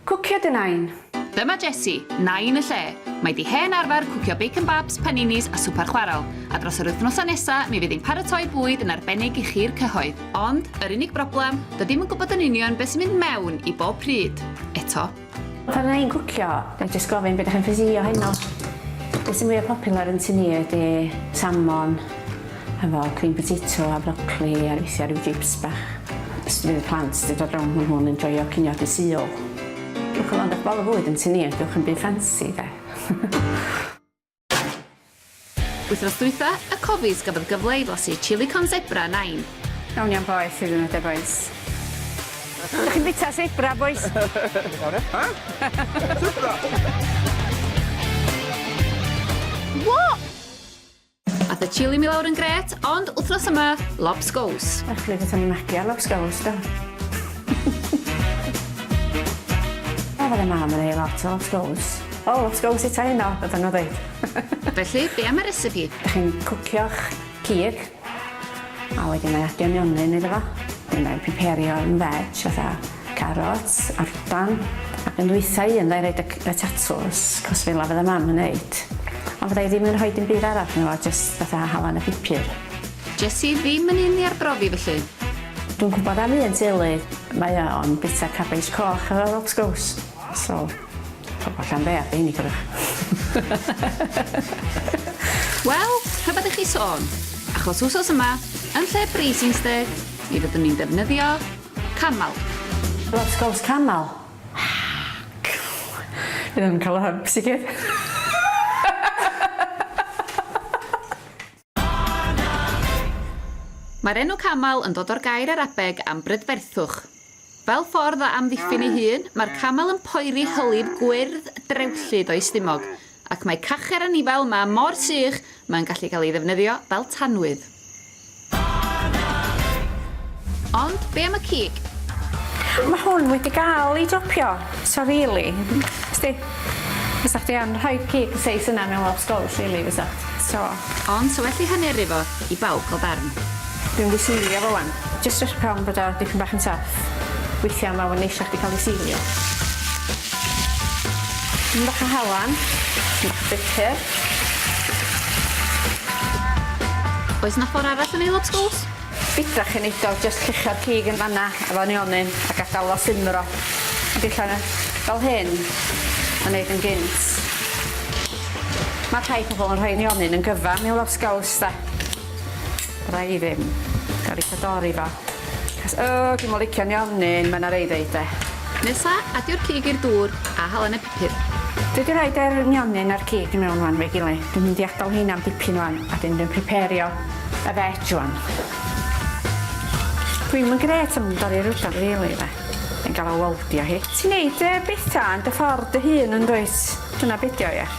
Cwcio dy nain. Dyma Jessie, 9 y lle. Mae di hen arfer cwcio bacon babs, paninis a swper chwarel. A dros yr wythnosa nesa, mi fydd ein paratoi bwyd yn arbennig i chi'r cyhoedd. Ond, yr unig broblem, dydym yn gwybod yn union beth sy'n mynd mewn i bob pryd. Eto. Pan yna i'n cwcio, da jyst gofyn beth ydych chi'n ffysio heno. Beth sy'n mwyaf popular yn tynnu ydy salmon, efo cream potato a broccoli a weithio rhyw chips bach. Os bydd y plant wedi dod rownd hwn yn joio cinio dy sul. Dwi'n chymryd eich bol o fwyd yn tynnu, dwi'n yn byd ffansi, de. Wythnos dwytha, y cofis gafodd gyfle i flasu chili con zebra 9. Nawn iawn boes iddyn nhw, de boes. Ydych chi'n bita zebra, boes? Ha? Zebra? What? Ath y chili mi lawr yn gret, ond wythnos yma, lobscows. Actually, beth o'n i'n magu ar lobscows, do. Fydde mam yn ei lot o lobscows. O, lobscows i ta hynno, bydden nhw dweud. Felly, be am y recipe? Ydych chi'n cwcio'ch cig, a wedyn ei adio nionyn iddo fo. Wedyn ei piperio yn veg, fatha carrots, ardan, ac yn dwytha un, dda'i roed y tatws, cos fel fydde mam yn neud. Ond fydde i ddim yn rhoi dim byd arall yn fo, jyst fatha halan y pipur. Jessie ddim yn un i arbrofi felly. Dwi'n gwybod am un teulu, mae o'n bita cabbage coch efo lobscows. So, pobol llan be, a unig ydych. Wel, rhyfedd i chi sôn, achos wsos yma, yn lle braising steak, mi fyddwn ni'n defnyddio camal. Lobscows camal. Bydd yn cael o hyn, sicr. Mae'r enw camal yn dod o'r gair arabeg am brydferthwch. Fel ffordd o amddiffyn ei hun, mae'r camal yn poeri hylif gwyrdd drewllyd o'i stumog, ac mae cacher anifel yma mor sych mae'n gallu cael ei ddefnyddio fel tanwydd. Ond, be am y cig? Mae hwn wedi gael ei dropio. So, really, ysdi, fysa chdi am rhoi cig y seis yna mewn lobscows, really, fysa. So. Ond, so well i haneri fo i bawb gael barn. Dwi'n di silio fo wan. Just rhaid pawb bod o dipyn bach yn tough. Weithiau mae o'n eisiau chdi cael ei silio. Dwi'n bach o halan. Dwi'n bitter. Oes na ffordd arall yn ei lobscows? Bidrach yn eiddo, just lluchio'r cig yn fanna, efo nionyn, a gadael o simro. Ond allan fel hyn, yn neud yn gynt. Mae rhai pobl yn rhoi nionyn yn gyfan mewn lobscows, da. Rai i ddim. Gael ei cadori fo. Cos, dwi'n mwyn licio nionyn, mae'n ar ei ddeud, de. Nesa, adio'r cig i'r dŵr a halan y pupur. Dwi wedi rhaid yr nionyn a'r cig mewn wan fe gilydd. Dwi'n mynd i adael hyn am dipyn wan, a dwi'n prepario y veg wan. Dwi'n mynd gret am dorri rwyddoedd rili, fe. Yn gael o waldio hi. Ti'n neud bita yn dy ffordd dy hun yn dweud. Dyna bedio, ie.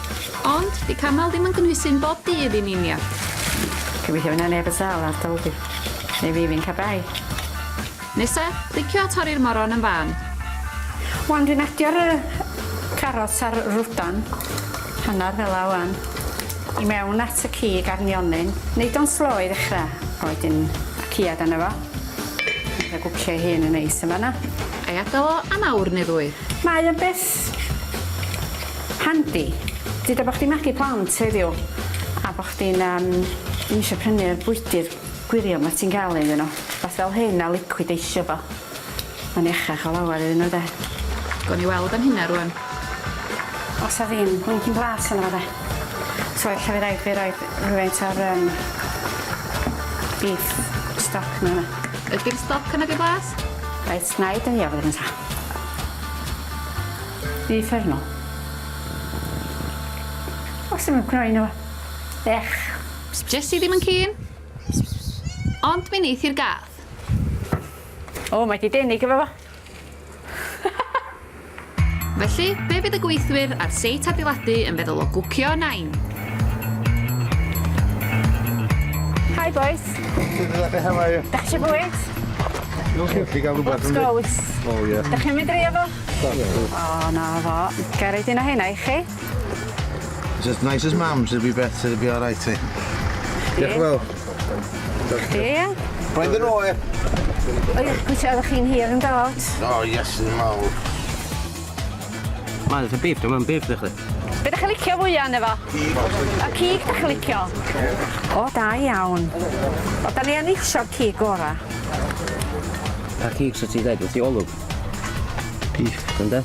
Ond, di camal ddim yn gynhwysu'n bob dydd i'n unio. Gobeithio fyna neb y sal ar dyldi. Neu fi fi'n cael bai. Nesa, clicio a torri'r moron yn fan. Wan, dwi'n adio'r carrots a'r rwdan. Hanner fel a wan. I mewn at y cig a'r nionyn. Neud o'n slo i ddechrau. A wedyn ciad yna fo. A gwcio hyn yn neis yma na. A'i adael o am awr neu ddwy. Mae yn beth handi. Dyda bod chdi'n magu plant heddiw. A bod chdi'n eisiau prynu'r bwydyr gwirio mae ti'n gael iddyn nhw. Fath fel hyn a liquid eisio fo. Mae'n iachach o lawer iddyn nhw, de. Go'n i weld am hynna rwan. Os a ddim, blinking blas yna fo, de. So, ella fi roed rhywfaint o'r beef stock nhw yna. Ydy'r stoc yna di blas? Rhaid snaid yn iawn yn ta. Beef erno. Os ddim yn cnoi nhw. Ech. Jessie ddim yn cyn. Ond mi neith i'r gath. O, mae di denig efo fo. Felly, be fydd y gweithwyr ar seit adeiladu yn feddwl o gwcio 9? Hi, boys. How are you? Dach chi bwyd? Chi gael rhywbeth yn Lobscows. O, ie. Dach chi'n mynd i efo? O, na fo. Gai roed un o hynna i chi? It's as nice as mum's, it'll be better, it'll be alright, eh? Diolch yn fawr. Ie. Paid yn oer. O, ie, pwysi oeddech chi'n hir yn dod. O, yes, yn mawr. Mae'n beef, dwi'n beef ddech chi. Be ddech chi'n licio fwyaf yna fo? A cig ddech chi'n licio? O, da iawn. O, da ni yn isio'r cig ora. A cig sy'n ti dweud, wyt ti olwg? Beef. Ynda?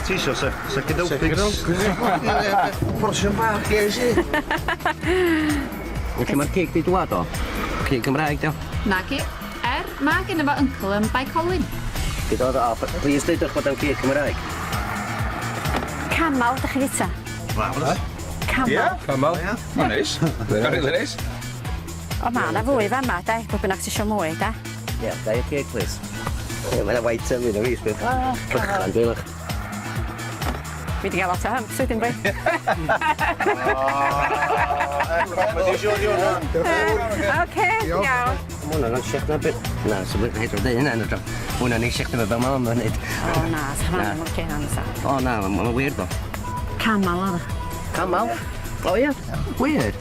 Ti isio second helpings? Portion bach, yes i. Felly mae'r cig di dwad o? Cig Cymraeg, dio? Nagi, mae gen efo uncle yn Bai Colin. Di dod o, please deudwch bod o'n cig Cymraeg. Camal ddech chi'n bita? Camal. Camal. Mae'n neis. Mae'n rili neis. O, ma' na fwy fa ma, da. Pwy bynnag ti isio mwy, da. Ie, da i'r cig, please. Mae'n white tummy na fi, sbeth. Bychan, dwi'n lach. Fi wedi gael lot o humps wedyn, bwy. Oce, iawn. Hwna'n ansiach na bit. Na, sy'n mynd hedro dweud hynna yn y dro. Hwna'n eisiach na fe fel mam yn neud. O, na, sy'n rhan o'r cyn ansa. O, na, mae'n weird o. Camal oedd. Camal? O, ie. Weird.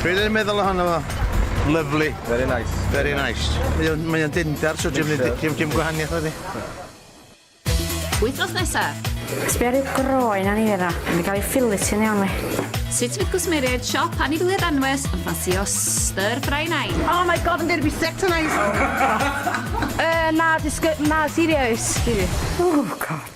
Dwi ddim meddwl ohono fo. Lovely. Very nice. Very nice. Mae o'n dindar, so dim gwahaniaeth oedd hi. Wythnos nesaf, Sbio'r i'w groen a ni yna. Mae'n cael ei ffilitin iawn li. sut fydd gwsmeriaid siop anifiliad anwes yn ffansio stir fry 9? Oh my god, I'm going to be sick tonight. Na, serious. Oh, God.